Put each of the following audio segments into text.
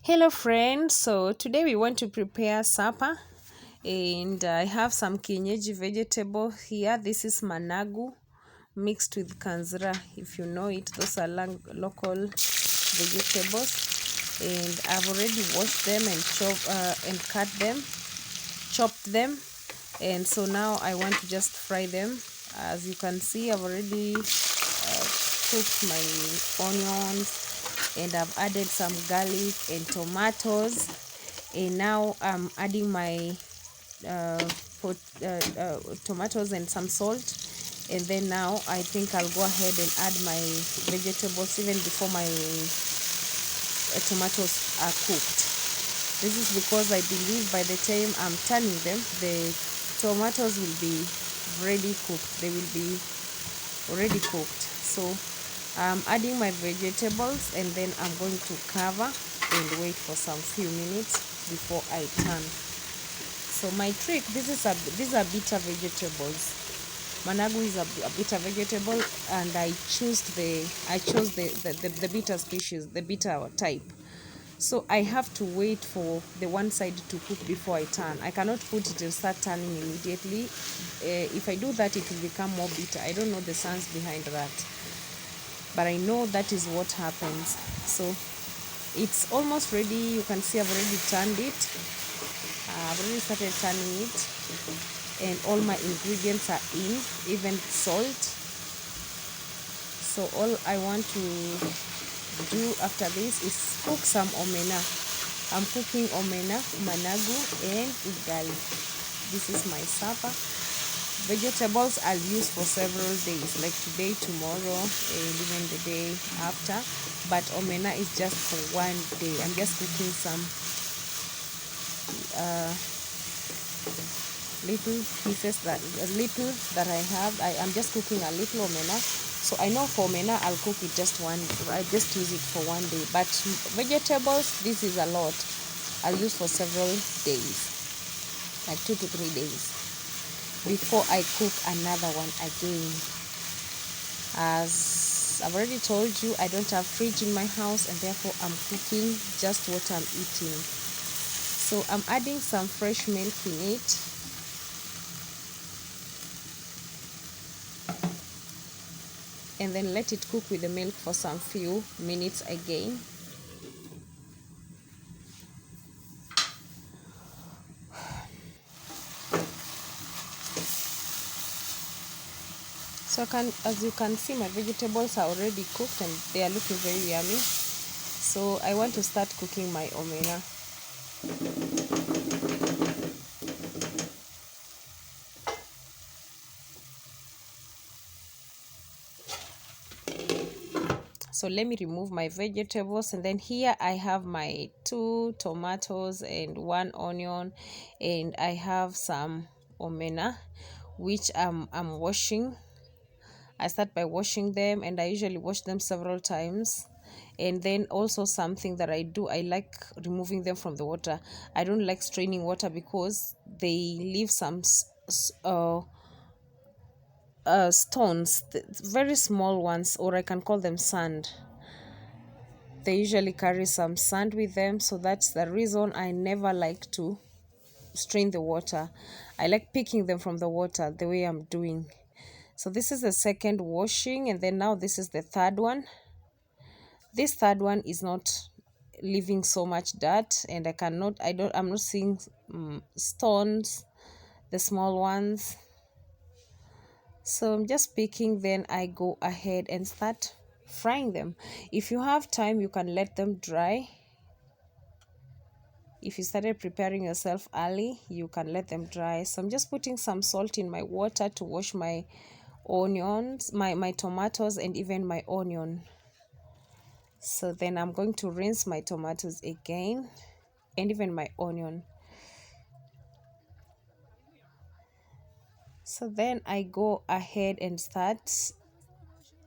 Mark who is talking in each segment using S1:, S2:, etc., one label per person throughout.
S1: Hello friends, so today we want to prepare supper and I have some kienyeji vegetable here. This is managu mixed with kanzra, if you know it. Those are local vegetables and I've already washed them and cut them, chopped them, and so now I want to just fry them. As you can see, I've already cooked my onions and I've added some garlic and tomatoes, and now I'm adding my uh, tomatoes and some salt, and then now I think I'll go ahead and add my vegetables even before my tomatoes are cooked. This is because I believe by the time I'm turning them, the tomatoes will be ready cooked. They will be already cooked. So I'm adding my vegetables and then I'm going to cover and wait for some few minutes before I turn. So my trick, these are bitter vegetables. Managu is a bitter vegetable, and I chose the bitter species, the bitter type. So I have to wait for the one side to cook before I turn. I cannot put it and start turning immediately. If I do that, it will become more bitter. I don't know the science behind that, but I know that is what happens. So it's almost ready. You can see I've already turned it. I've already started turning it, and all my ingredients are in, even salt. So all I want to do after this is cook some omena. I'm cooking omena, managu, and ugali. This is my supper. Vegetables I'll use for several days, like today, tomorrow, and even the day after. But omena is just for one day. I'm just cooking some little pieces that I have. I'm just cooking a little omena. So I know for omena I'll cook it I just use it for one day. But vegetables, this is a lot. I'll use for several days, like 2 to 3 days, before I cook another one again. As I've already told you, I don't have fridge in my house, and therefore I'm cooking just what I'm eating. So I'm adding some fresh milk in it. And then let it cook with the milk for some few minutes again. So as you can see, my vegetables are already cooked and they are looking very yummy. So I want to start cooking my omena. So let me remove my vegetables, and then here I have my 2 tomatoes and 1 onion, and I have some omena which I'm washing. I start by washing them, and I usually wash them several times. And then also something that I do, I like removing them from the water. I don't like straining water because they leave some stones, very small ones, or I can call them sand. They usually carry some sand with them, so that's the reason I never like to strain the water. I like picking them from the water the way I'm doing. So this is the second washing, and then now this is the third one. This third one is not leaving so much dirt, and I'm not seeing stones, the small ones. So I'm just picking, then I go ahead and start frying them. If you have time, you can let them dry. If you started preparing yourself early, you can let them dry. So I'm just putting some salt in my water to wash my onions, my tomatoes, and even my onion. So then I'm going to rinse my tomatoes again, and even my onion. So then I go ahead and start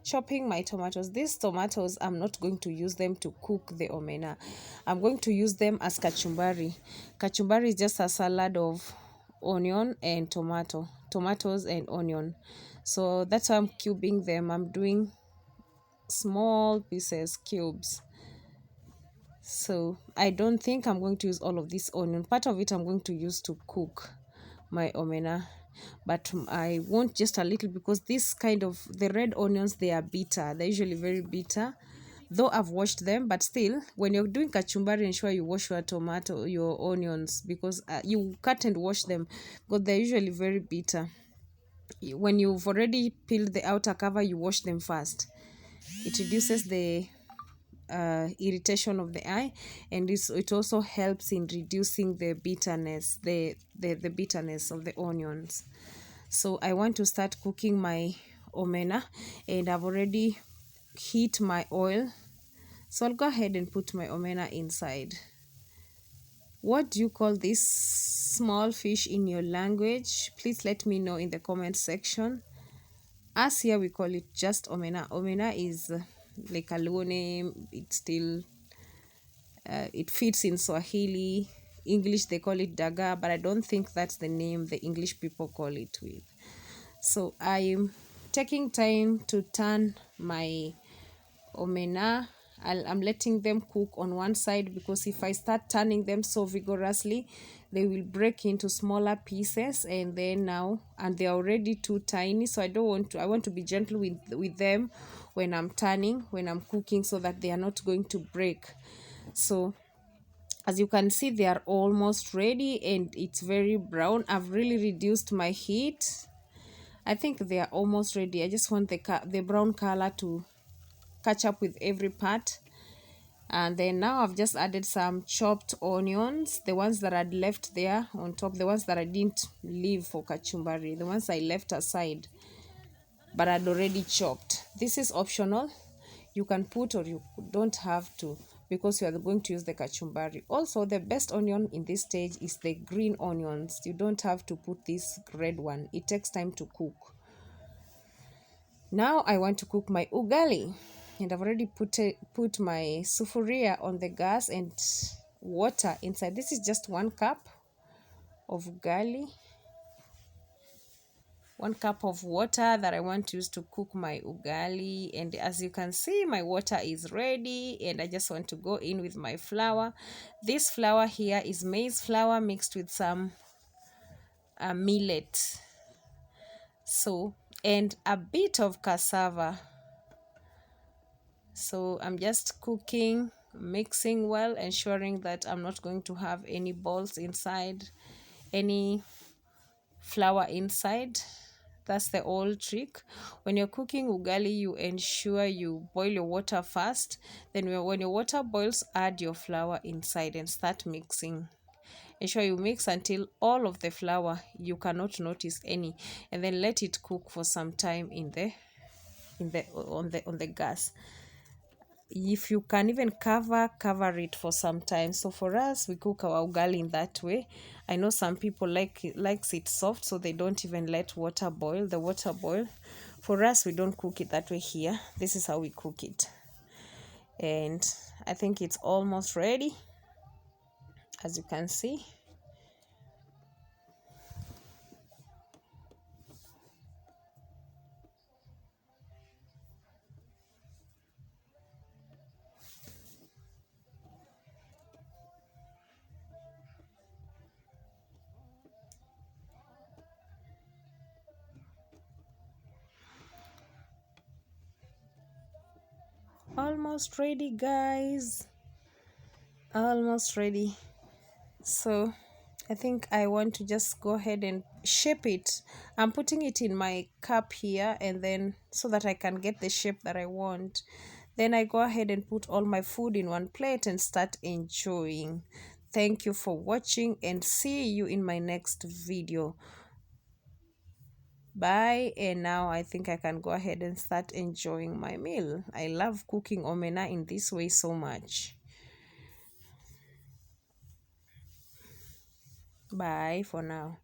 S1: chopping my tomatoes. These tomatoes, I'm not going to use them to cook the omena. I'm going to use them as kachumbari. Kachumbari is just a salad of onion and tomatoes and onion. So that's why I'm cubing them. I'm doing small pieces, cubes. So I don't think I'm going to use all of this onion. Part of it I'm going to use to cook my omena, but I want just a little, because this kind of the red onions, they are bitter. They're usually very bitter, though I've washed them. But still, when you're doing kachumbari, ensure you wash your onions, because you cut and wash them, because they're usually very bitter. When you've already peeled the outer cover, you wash them first. It reduces the irritation of the eye, and it also helps in reducing the bitterness, the bitterness of the onions. So I want to start cooking my omena, and I've already heat my oil, so I'll go ahead and put my omena inside. What do you call this small fish in your language? Please let me know in the comment section. Us here, we call it just omena. Omena is like a low name. It's still it fits in Swahili. English, they call it daga, but I don't think that's the name the English people call it with. So I'm taking time to turn my omena. I'm letting them cook on one side, because if I start turning them so vigorously, they will break into smaller pieces, and they're already too tiny. So I want to be gentle with them when I'm turning, when I'm cooking, so that they are not going to break. So as you can see, they are almost ready, and it's very brown. I've really reduced my heat. I think they are almost ready. I just want the brown color to catch up with every part. And then now I've just added some chopped onions, the ones that I'd left there on top, the ones that I didn't leave for kachumbari, the ones I left aside but I'd already chopped. This is optional. You can put, or you don't have to, because you are going to use the kachumbari. Also, the best onion in this stage is the green onions. You don't have to put this red one. It takes time to cook. Now I want to cook my ugali, and I've already put my sufuria on the gas and water inside. This is just 1 cup of ugali, 1 cup of water that I want to use to cook my ugali. And as you can see, my water is ready, and I just want to go in with my flour. This flour here is maize flour mixed with some millet, so, and a bit of cassava. So I'm just cooking, mixing well, ensuring that I'm not going to have any balls inside, any flour inside. That's the old trick. When you're cooking ugali, you ensure you boil your water first. Then when your water boils, add your flour inside and start mixing. Ensure you mix until all of the flour, you cannot notice any, and then let it cook for some time on the gas. If you can even cover it for some time. So for us, we cook our ugali in that way. I know some people likes it soft, so they don't even let the water boil. For us, we don't cook it that way here. This is how we cook it. And I think it's almost ready, as you can see. Almost ready, guys. Almost ready. So I think I want to just go ahead and shape it. I'm putting it in my cup here, and then so that I can get the shape that I want. Then I go ahead and put all my food in one plate and start enjoying. Thank you for watching, and see you in my next video. Bye. And now I think I can go ahead and start enjoying my meal. I love cooking omena in this way so much. Bye for now.